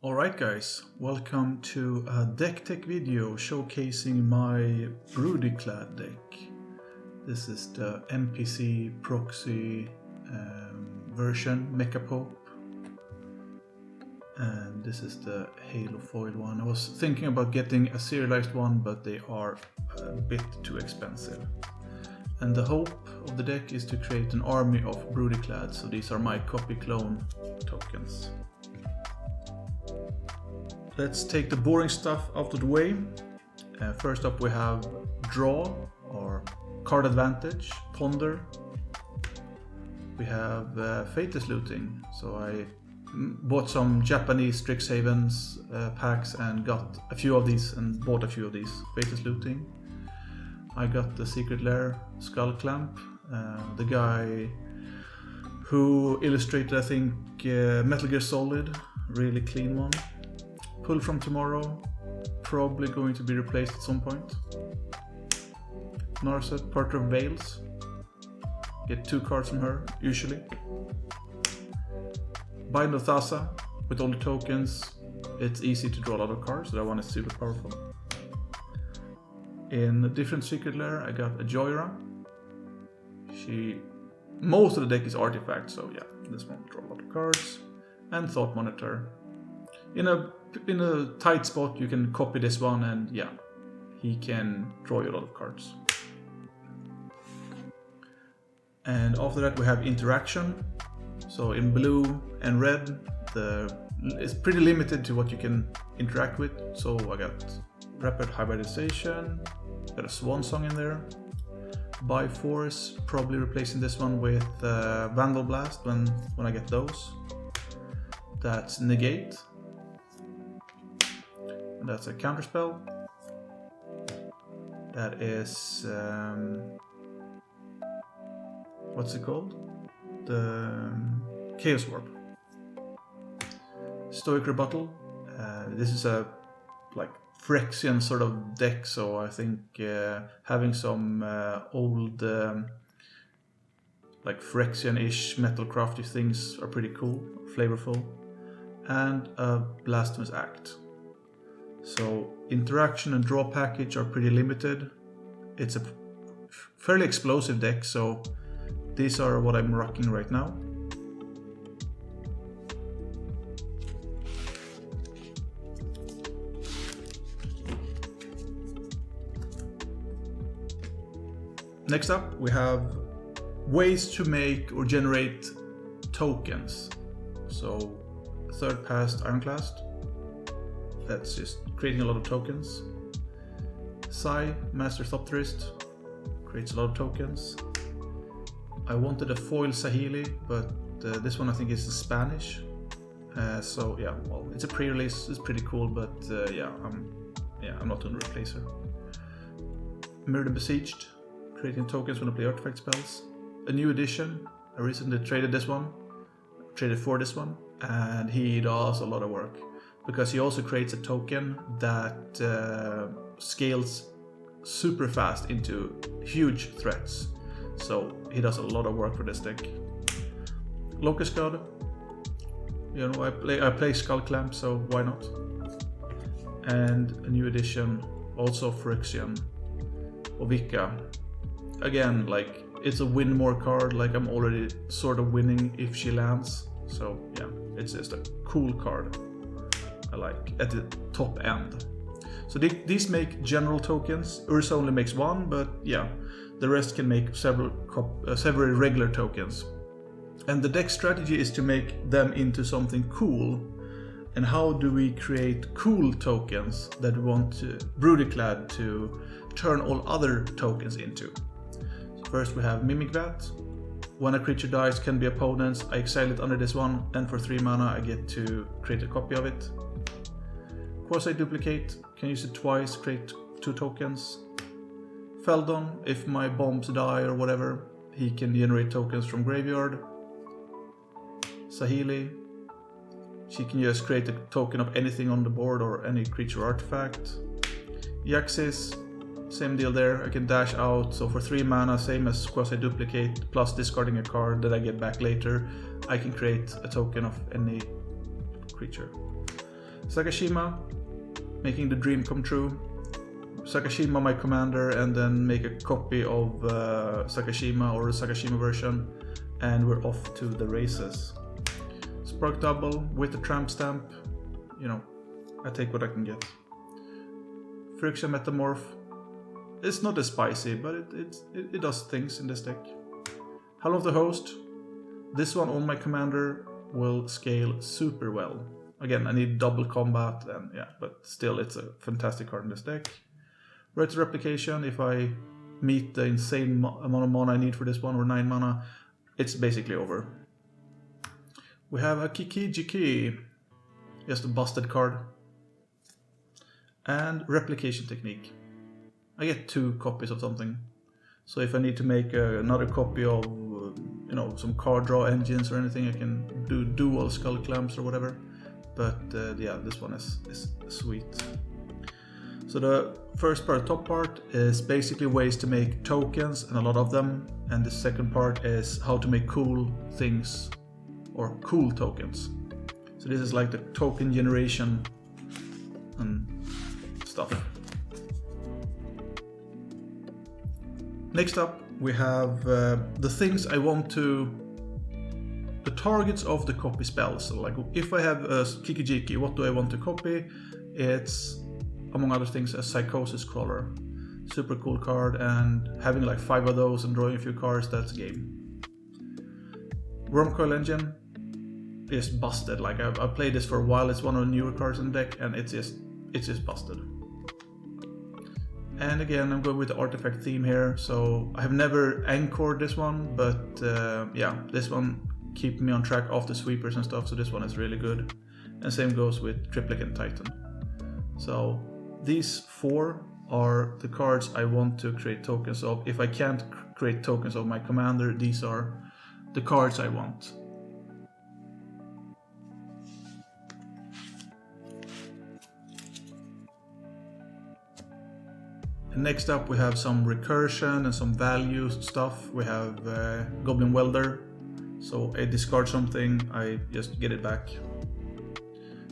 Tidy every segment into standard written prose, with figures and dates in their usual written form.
Alright guys, welcome to a DeckTech video showcasing my Brudiclad deck. This is the NPC proxy version, Mecha Pope. And this is the Halo foil one. I was thinking about getting a serialized one, but they are a bit too expensive. And the hope of the deck is to create an army of Brudiclad, so these are my copy clone tokens. Let's take the boring stuff out of the way. First up we have draw or card advantage, ponder. We have Faithless looting, so I bought some Japanese Strixhaven's packs and got a few of these and bought a few of these. Faithless looting. I got the Secret Lair Skull Clamp, the guy who illustrated I think Metal Gear Solid, really clean one. Pull from Tomorrow, probably going to be replaced at some point. Narset, Part of Veils, get 2 cards from her, usually. Bind of Thassa, with all the tokens, it's easy to draw a lot of cards, so that one is super powerful. In a different Secret Lair, I got a Joyra. Most of the deck is artifacts, so yeah, this one will draw a lot of cards. And Thought Monitor. In a tight spot you can copy this one and yeah, he can draw you a lot of cards. And after that we have interaction. So in blue and red it's pretty limited to what you can interact with. So I got Rapid Hybridization, got a Swan Song in there. By Force, probably replacing this one with Vandal Blast when I get those. That's Negate. That's a counterspell. That is what's it called? The Chaos Warp. Stoic Rebuttal. This is a like Phyrexian sort of deck, so I think having some old like Phyrexian-ish metal crafty things are pretty cool, flavorful. And a Blasphemous Act. So interaction and draw package are pretty limited. It's a fairly explosive deck, so these are what I'm rocking right now. Next up we have ways to make or generate tokens. So third past Ironclast. That's just creating a lot of tokens. Sai, Master Thopterist, creates a lot of tokens. I wanted a foil Sahili, but this one I think is Spanish. So yeah, well, it's a pre-release, it's pretty cool, but I'm not going to replace her. Mirrored and Besieged, creating tokens when I play artifact spells. A new edition, I recently traded for this one, and he does a lot of work. Because he also creates a token that scales super fast into huge threats. So he does a lot of work for this deck. Locust God. You know, I play Skull Clamp, so why not? And a new edition, also Phyrexian, Ovika. Again, like, it's a win more card, like I'm already sort of winning if she lands. So yeah, it's just a cool card. I like at the top end. So these make general tokens. Ursa only makes one, but yeah, the rest can make several regular tokens. And the deck strategy is to make them into something cool. And how do we create cool tokens that we want Brudiclad to turn all other tokens into? So first we have Mimic Vat. When a creature dies, can be opponents. I exile it under this one, and for 3 mana I get to create a copy of it. Quasi Duplicate, can use it twice, create 2 tokens. Feldon, if my bombs die or whatever, he can generate tokens from graveyard. Sahili, she can just create a token of anything on the board or any creature or artifact. Yaxis, same deal there, I can dash out, so for 3 mana, same as Quasi Duplicate, plus discarding a card that I get back later, I can create a token of any creature. Sakashima, making the dream come true. Sakashima my commander, and then make a copy of Sakashima or the Sakashima version, and we're off to the races. Spark double with the tramp stamp, you know, I take what I can get. Phyrexian Metamorph, it's not as spicy, but it does things in this deck. Helm of the Host, this one on my commander will scale super well. Again, I need double combat, and yeah, but still it's a fantastic card in this deck. Right to Replication, if I meet the insane amount of mana I need for this one, or 9 mana, it's basically over. We have a Kiki, just a busted card. And Replication Technique. I get 2 copies of something. So if I need to make another copy of, you know, some card draw engines or anything, I can do dual skull clamps or whatever. But yeah, this one is sweet. So the first part, top part, is basically ways to make tokens, and a lot of them. And the second part is how to make cool things, or cool tokens. So this is like the token generation and stuff. Next up, we have the things I want to, the targets of the copy spells. So like if I have a Kiki, what do I want to copy? It's, among other things, a Psychosis Crawler. Super cool card, and having like 5 of those and drawing a few cards, that's game. Wormcoil Engine is busted. Like I've played this for a while, it's one of the newer cards in the deck, and it's just busted. And again, I'm going with the artifact theme here, so I have never anchored this one, but yeah, this one keep me on track of the sweepers and stuff, so this one is really good. And same goes with Triplicate Titan. So these 4 are the cards I want to create tokens of. If I can't create tokens of my commander, these are the cards I want. And next up we have some recursion and some value stuff. We have Goblin Welder. So I discard something, I just get it back.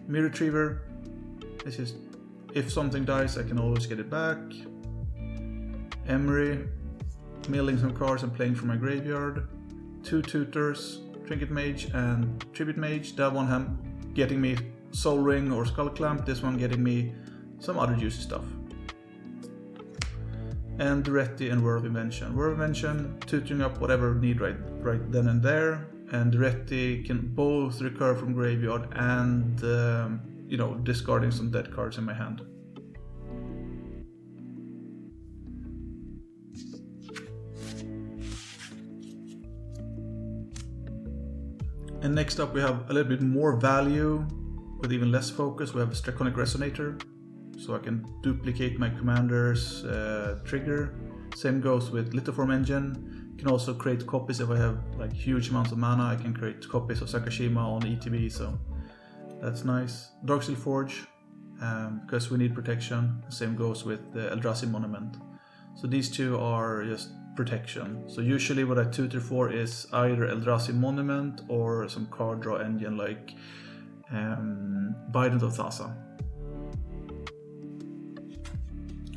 Mirror Retriever. This is, if something dies, I can always get it back. Emery, milling some cards and playing from my graveyard. 2 Tutors, Trinket Mage and Tribute Mage. That one getting me Soul Ring or Skull Clamp, this one getting me some other juicy stuff. And Duretti and Whirl of Invention. Whirl of Invention, tutoring up whatever I need right then and there. And Duretti can both recur from graveyard and you know, discarding some dead cards in my hand. And next up we have a little bit more value with even less focus. We have a Draconic Resonator, so I can duplicate my commander's trigger. Same goes with Lithoform Engine. You can also create copies if I have like huge amounts of mana. I can create copies of Sakashima on ETB, so that's nice. Darksteel Forge, because we need protection. Same goes with the Eldrazi Monument. So these 2 are just protection. So usually what I tutor for is either Eldrazi Monument or some card draw engine like Bident of Thassa.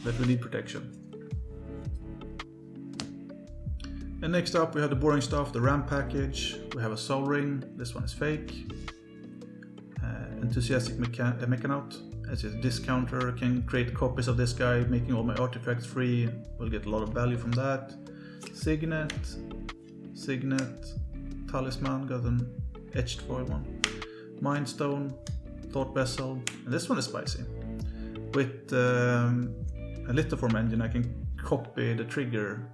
But we need protection. And next up we have the boring stuff, the ramp package. We have a Soul Ring, this one is fake. Enthusiastic Mechanaut, as a discounter, can create copies of this guy, making all my artifacts free. We'll get a lot of value from that. Signet, Talisman, got an etched foil one. Mind Stone, Thought Vessel, and this one is spicy. With a Lithoform Engine I can copy the trigger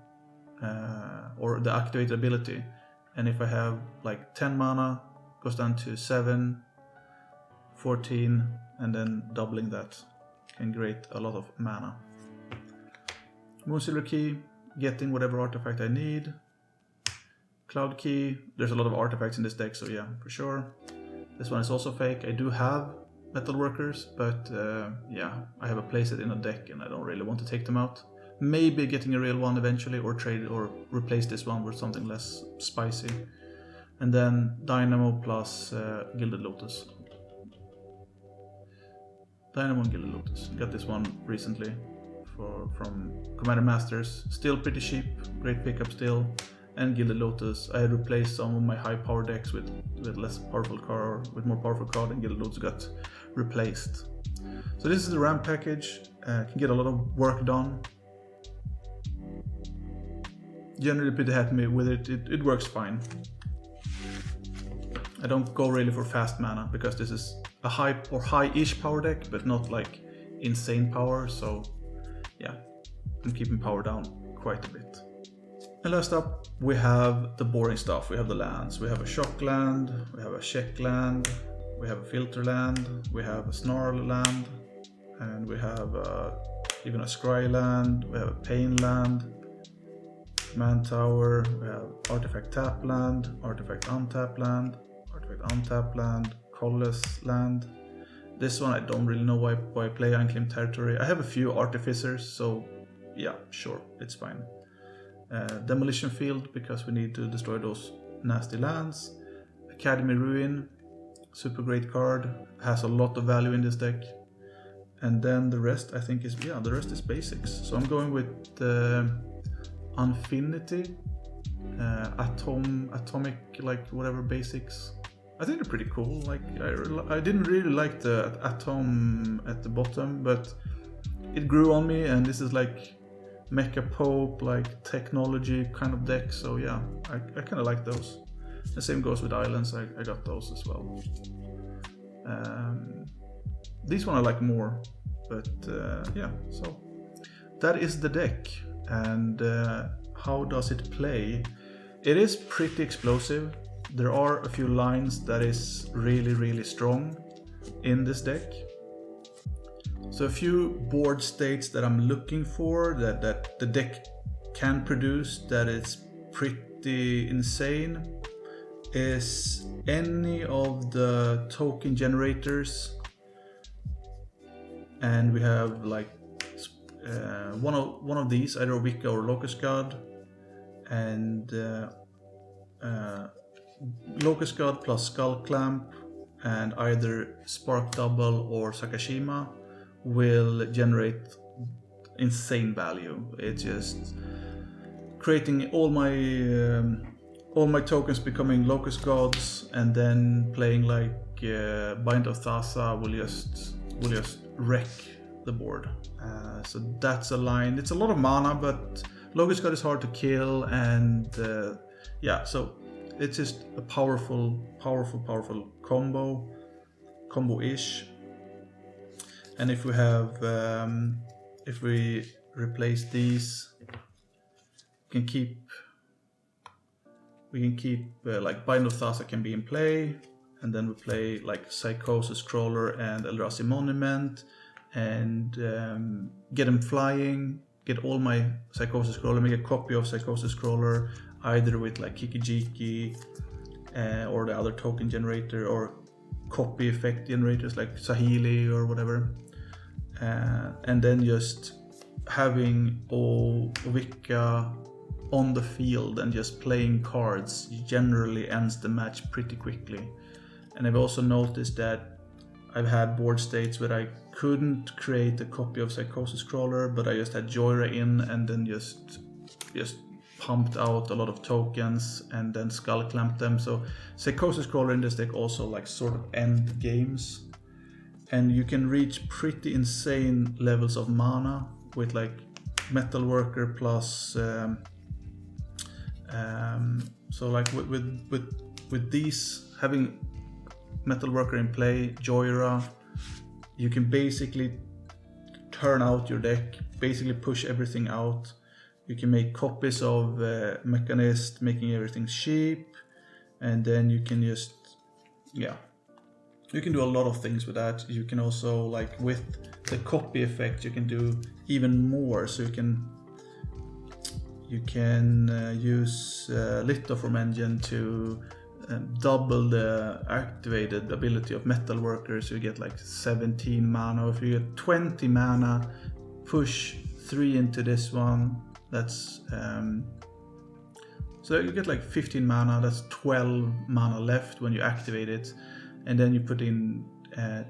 or the activated ability, and if I have like 10 mana, goes down to 7, 14, and then doubling that can create a lot of mana. Moonsilver Key, getting whatever artifact I need. Cloud Key, there's a lot of artifacts in this deck, so yeah, for sure. This one is also fake. I do have Metalworkers, but yeah, I have a playset in a deck and I don't really want to take them out. Maybe getting a real one eventually, or trade or replace this one with something less spicy. And then Dynamo plus Gilded Lotus. Dynamo and Gilded Lotus. Got this one recently from Commander Masters. Still pretty cheap, great pickup still. And Gilded Lotus, I had replaced some of my high power decks with less powerful card, with more powerful card, and Gilded Lotus got replaced. So this is the RAM package. Can get a lot of work done. Generally pretty happy with it. It works fine. I don't go really for fast mana because this is a high or high-ish power deck, but not like insane power. So yeah, I'm keeping power down quite a bit. And last up, we have the boring stuff. We have the lands. We have a shock land, we have a check land, we have a filter land, we have a snarl land, and we have even a scry land, we have a pain land, man tower, we have artifact tap land, artifact untap land, artifact untap land, colorless land. This one I don't really know why I play unclaimed territory. I have a few artificers, so yeah, sure, it's fine. Demolition field because we need to destroy those nasty lands. Academy Ruin, super great card, has a lot of value in this deck. And then the rest I think is, yeah, the rest is basics. So I'm going with Unfinity, Atomic, like whatever basics. I think they're pretty cool. Like I didn't really like the Atom at the bottom, but it grew on me, and this is like Mecha Pope, like technology kind of deck, so yeah, I kind of like those. The same goes with Islands, I got those as well. These one I like more, but yeah, so that is the deck. And how does it play? It is pretty explosive. There are a few lines that is really strong in this deck. So a few board states that I'm looking for, that the deck can produce, that is pretty insane, is any of the token generators. And we have like one of these, either Wicca or Locust God, and Locust God plus Skull Clamp and either Spark Double or Sakashima will generate insane value. It's just creating all my tokens becoming Locust Gods, and then playing like Bind of Thassa will just wreck the board. So that's a line. It's a lot of mana, but Locust God is hard to kill, and yeah, so it's just a powerful combo-ish. And if we have, if we replace these, we can keep like Bind of Thassa can be in play, and then we play like Psychosis Crawler and Eldrazi Monument, and get them flying, get all my Psychosis Crawler, make a copy of Psychosis Crawler, either with like Kiki-Jiki or the other token generator, or copy effect generators like Sahili or whatever, and then just having Wicca on the field and just playing cards generally ends the match pretty quickly. And I've also noticed that I've had board states where I couldn't create a copy of Psychosis Crawler, but I just had Joyra in, and then just pumped out a lot of tokens and then Skull Clamped them. So Psychosis Crawler in this deck also like sort of end games, and you can reach pretty insane levels of mana with like Metalworker plus so like with these, having Metalworker in play, Joyra, you can basically turn out your deck, basically push everything out. You can make copies of Mechanist, making everything cheap, and then you can just, yeah, you can do a lot of things with that. You can also, like with the copy effect, you can do even more. So you can use Lithoform Engine to double the activated ability of Metalworker, so you get like 17 mana. If you get 20 mana, push 3 into this one, that's so you get like 15 mana, that's 12 mana left when you activate it, and then you put in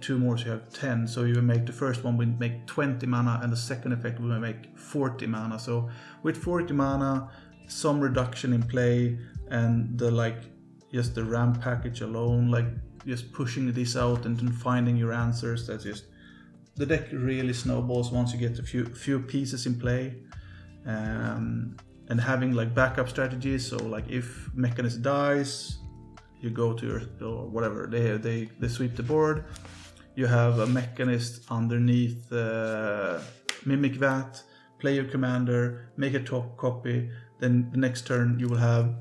2 more, so you have 10. So you will make the first one will make 20 mana, and the second effect will make 40 mana. So with 40 mana, some reduction in play, and the just the ramp package alone, like just pushing this out and then finding your answers. That's just, the deck really snowballs once you get a few pieces in play, and having like backup strategies. So like if Mechanist dies, you go to your, or whatever, they sweep the board, you have a Mechanist underneath Mimic Vat, play your commander, make a top copy, then the next turn you will have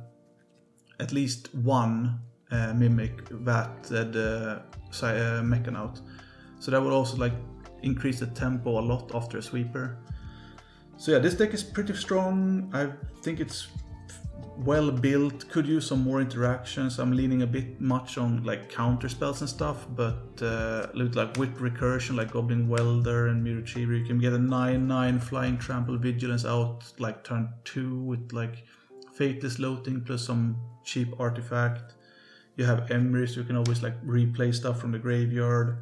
at least one Mimic Vat Mechan out. So that will also like increase the tempo a lot after a sweeper. So yeah, this deck is pretty strong. I think it's well built, could use some more interactions. I'm leaning a bit much on like counter spells and stuff, but like with Recursion, like Goblin Welder and Mirror Achiever, you can get a 9/9 Flying Trample Vigilance out like turn 2 with like Fateless Loathing plus some cheap artifact. You have Emry, so you can always like replay stuff from the graveyard.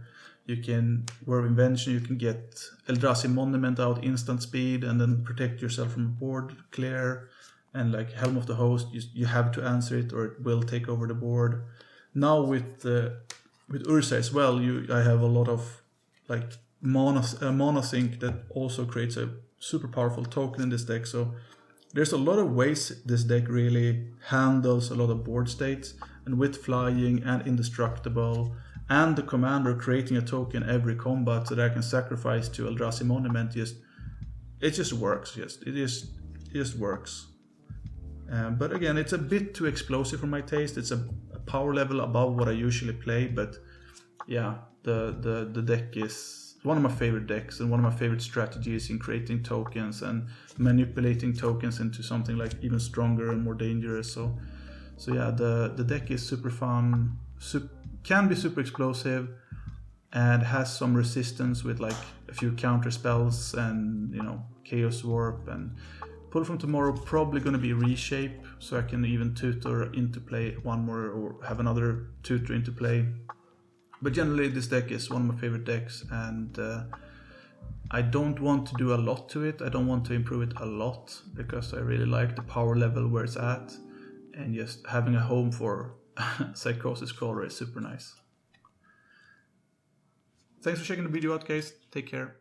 You can Whirl of Invention, you can get Eldrazi Monument out instant speed and then protect yourself from board clear. And like Helm of the Host, you have to answer it or it will take over the board. Now with Ursa as well, I have a lot of like mana sink that also creates a super powerful token in this deck. So there's a lot of ways this deck really handles a lot of board states, and with flying and indestructible and the commander creating a token every combat so that I can sacrifice to Eldrazi Monument, it just works. It just works. But again, it's a bit too explosive for my taste. It's a power level above what I usually play, but yeah, the deck is one of my favorite decks and one of my favorite strategies in creating tokens and manipulating tokens into something like even stronger and more dangerous. So yeah, the deck is super fun, can be super explosive, and has some resistance with like a few counter spells and Chaos Warp, and Pull from Tomorrow probably going to be Reshape, so I can even tutor into play one more or have another tutor into play. But generally this deck is one of my favorite decks, and I don't want to do a lot to it. I don't want to improve it a lot because I really like the power level where it's at, and just having a home for Psychosis Crawler is super nice. Thanks for checking the video out, guys. Take care.